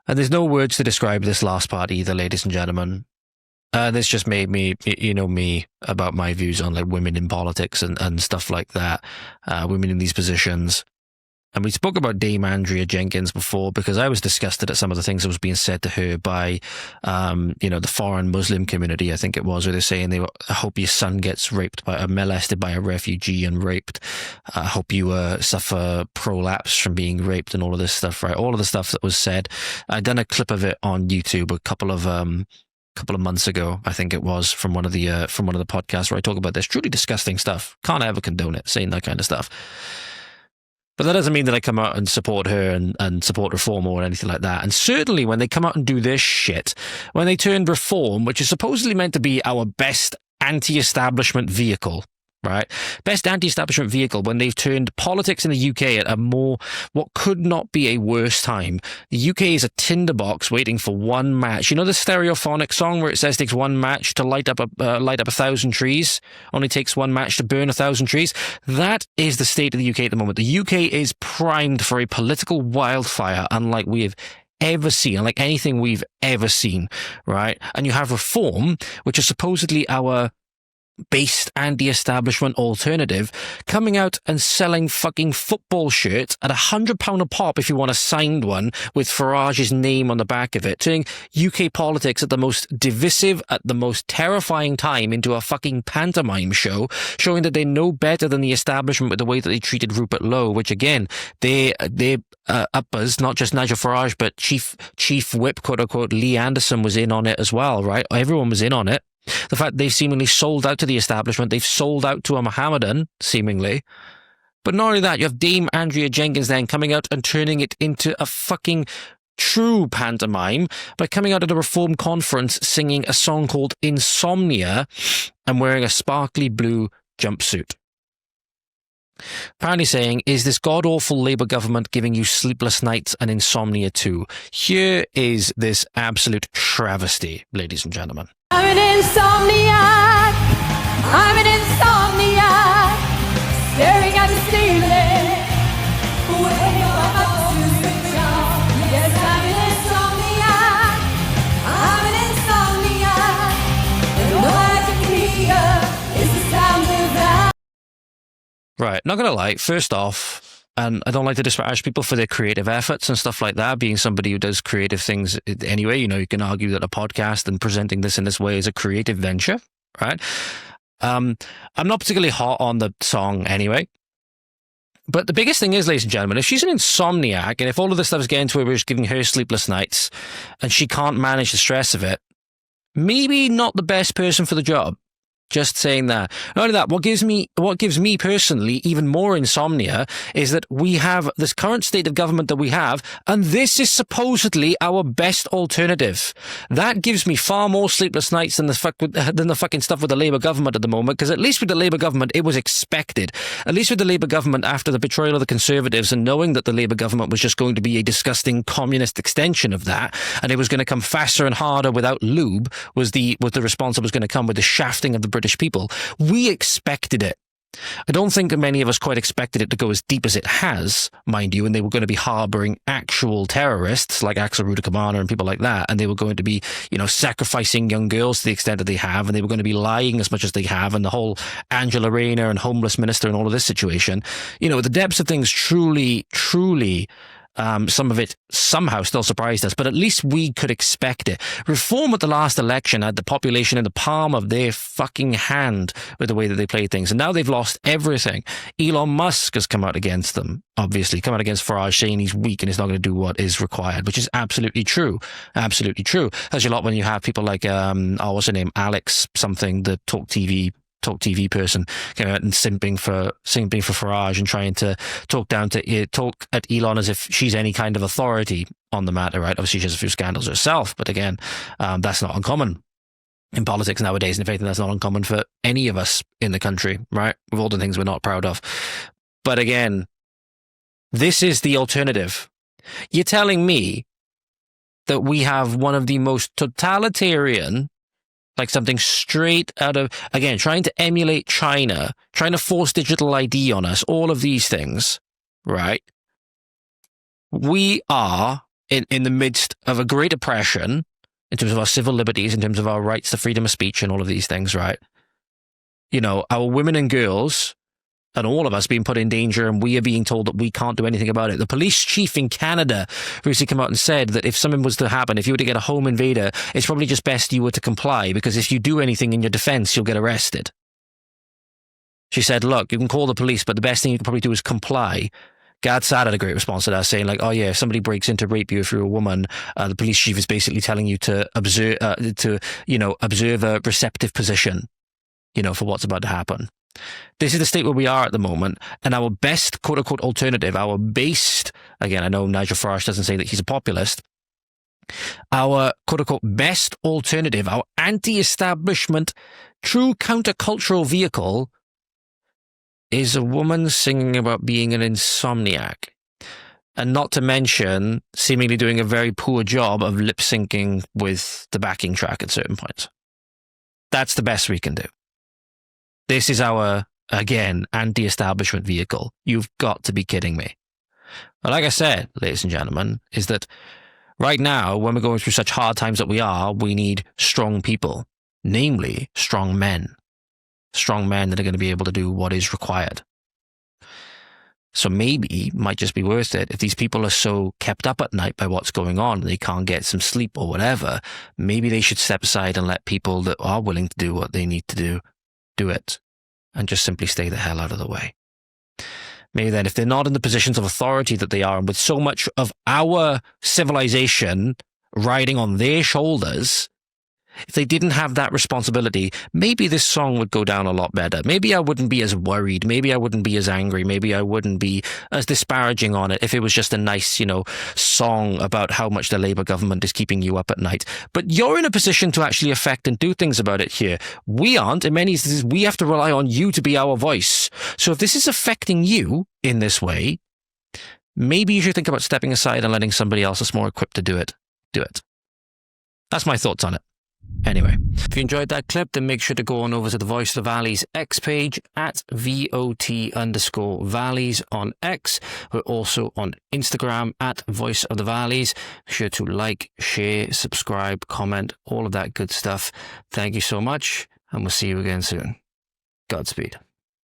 And there's no words to describe this last part either, ladies and gentlemen. This just made me, me about my views on like women in politics and stuff like that, women in these positions. And we spoke about Dame Andrea Jenkins before because I was disgusted at some of the things that was being said to her by, the foreign Muslim community, I think it was, where they're saying I hope your son gets molested by a refugee and raped. I hope you suffer prolapse from being raped and all of this stuff, right? All of the stuff that was said. I'd done a clip of it on YouTube a couple of months ago, I think it was, from one of the podcasts where I talk about this truly disgusting stuff. Can't ever condone it, saying that kind of stuff. But that doesn't mean that I come out and support her and support Reform or anything like that. And certainly when they come out and do this shit, when they turn Reform, which is supposedly meant to be our best anti-establishment vehicle, right? Best anti-establishment vehicle, when they've turned politics in the UK at what could not be a worse time. The UK is a tinderbox waiting for one match. You know the Stereophonic song where it says it takes one match to light up 1,000 trees? Only takes one match to burn 1,000 trees? That is the state of the UK at the moment. The UK is primed for a political wildfire unlike we have ever seen, unlike anything we've ever seen, right? And you have Reform, which is supposedly our based anti-establishment alternative, coming out and selling fucking football shirts at £100 a pop if you want a signed one with Farage's name on the back of it, turning UK politics at the most divisive, at the most terrifying time into a fucking pantomime show, showing that they know better than the establishment with the way that they treated Rupert Lowe, which again, they uppers, not just Nigel Farage, but Chief Whip, quote unquote, Lee Anderson was in on it as well, right? Everyone was in on it. The fact they've seemingly sold out to the establishment, they've sold out to a Mohammedan, seemingly. But not only that, you have Dame Andrea Jenkins then coming out and turning it into a fucking true pantomime by coming out at a Reform conference singing a song called Insomnia and wearing a sparkly blue jumpsuit. Apparently saying, is this god-awful Labour government giving you sleepless nights and insomnia too? Here is this absolute travesty, ladies and gentlemen. I'm an insomniac, staring at the ceiling, waiting for my phone to switch off. Yes, I'm an insomniac, and all I can hear is the sound of that. Right, not gonna lie, first off, and I don't like to disparage people for their creative efforts and stuff like that, being somebody who does creative things anyway. You know, you can argue that a podcast and presenting this in this way is a creative venture, right? I'm not particularly hot on the song anyway. But the biggest thing is, ladies and gentlemen, if she's an insomniac and if all of this stuff is getting to her where it's giving her sleepless nights and she can't manage the stress of it, maybe not the best person for the job. Just saying that. Not only that, what gives me personally even more insomnia is that we have this current state of government that we have, and this is supposedly our best alternative. That gives me far more sleepless nights than the fucking stuff with the Labour government at the moment, because at least with the Labour government, it was expected. At least with the Labour government, after the betrayal of the Conservatives and knowing that the Labour government was just going to be a disgusting communist extension of that, and it was going to come faster and harder without lube, was the response that was going to come with the shafting of the British people. We expected it. I don't think many of us quite expected it to go as deep as it has, mind you, and they were going to be harbouring actual terrorists like Axel Rudikamana and people like that, and they were going to be, sacrificing young girls to the extent that they have, and they were going to be lying as much as they have, and the whole Angela Rayner and homeless minister and all of this situation. The depths of things truly some of it somehow still surprised us, but at least we could expect it. Reform at the last election had the population in the palm of their fucking hand with the way that they played things, and now they've lost everything. Elon Musk has come out against them, obviously, come out against Farage, saying he's weak and he's not going to do what is required, which is absolutely true. Absolutely true. As a lot when you have people like, what's her name? Alex something, the Talk TV person, coming out and simping for Farage and trying to talk at Elon as if she's any kind of authority on the matter, right? Obviously she has a few scandals herself, but again, that's not uncommon in politics nowadays, and in fact that's not uncommon for any of us in the country, right? With all the things we're not proud of. But again, this is the alternative. You're telling me that we have one of the most totalitarian, like something straight out of, again, trying to emulate China, trying to force digital ID on us, all of these things, right? We are in the midst of a great oppression, in terms of our civil liberties, in terms of our rights to freedom of speech and all of these things, right? You know, our women and girls and all of us being put in danger, and we are being told that we can't do anything about it. The police chief in Canada recently came out and said that if something was to happen, if you were to get a home invader, it's probably just best you were to comply, because if you do anything in your defense, you'll get arrested. She said, look, you can call the police, but the best thing you can probably do is comply. Gad Saad had a great response to that, saying like, oh yeah, if somebody breaks in to rape you if you're a woman, the police chief is basically telling you to observe a receptive position, for what's about to happen. This is the state where we are at the moment, and our best quote-unquote alternative, our based, again, I know Nigel Farage doesn't say that he's a populist, our quote-unquote best alternative, our anti-establishment, true countercultural vehicle is a woman singing about being an insomniac, and not to mention seemingly doing a very poor job of lip-syncing with the backing track at certain points. That's the best we can do. This is our, again, anti-establishment vehicle. You've got to be kidding me. But like I said, ladies and gentlemen, is that right now, when we're going through such hard times that we are, we need strong people, namely strong men. Strong men that are going to be able to do what is required. So maybe it might just be worth it if these people are so kept up at night by what's going on and they can't get some sleep or whatever, maybe they should step aside and let people that are willing to do what they need to do it, and just simply stay the hell out of the way. Maybe then, if they're not in the positions of authority that they are, and with so much of our civilization riding on their shoulders, if they didn't have that responsibility, maybe this song would go down a lot better. Maybe I wouldn't be as worried. Maybe I wouldn't be as angry. Maybe I wouldn't be as disparaging on it if it was just a nice, song about how much the Labour government is keeping you up at night. But you're in a position to actually affect and do things about it here. We aren't. In many instances, we have to rely on you to be our voice. So if this is affecting you in this way, maybe you should think about stepping aside and letting somebody else that's more equipped to do it. That's my thoughts on it. Anyway, if you enjoyed that clip, then make sure to go on over to the Voice of the Valleys X page at VOT_Valleys on X. We're also on Instagram at Voice of the Valleys. Be sure to like, share, subscribe, comment, all of that good stuff. Thank you so much, and we'll see you again soon. Godspeed.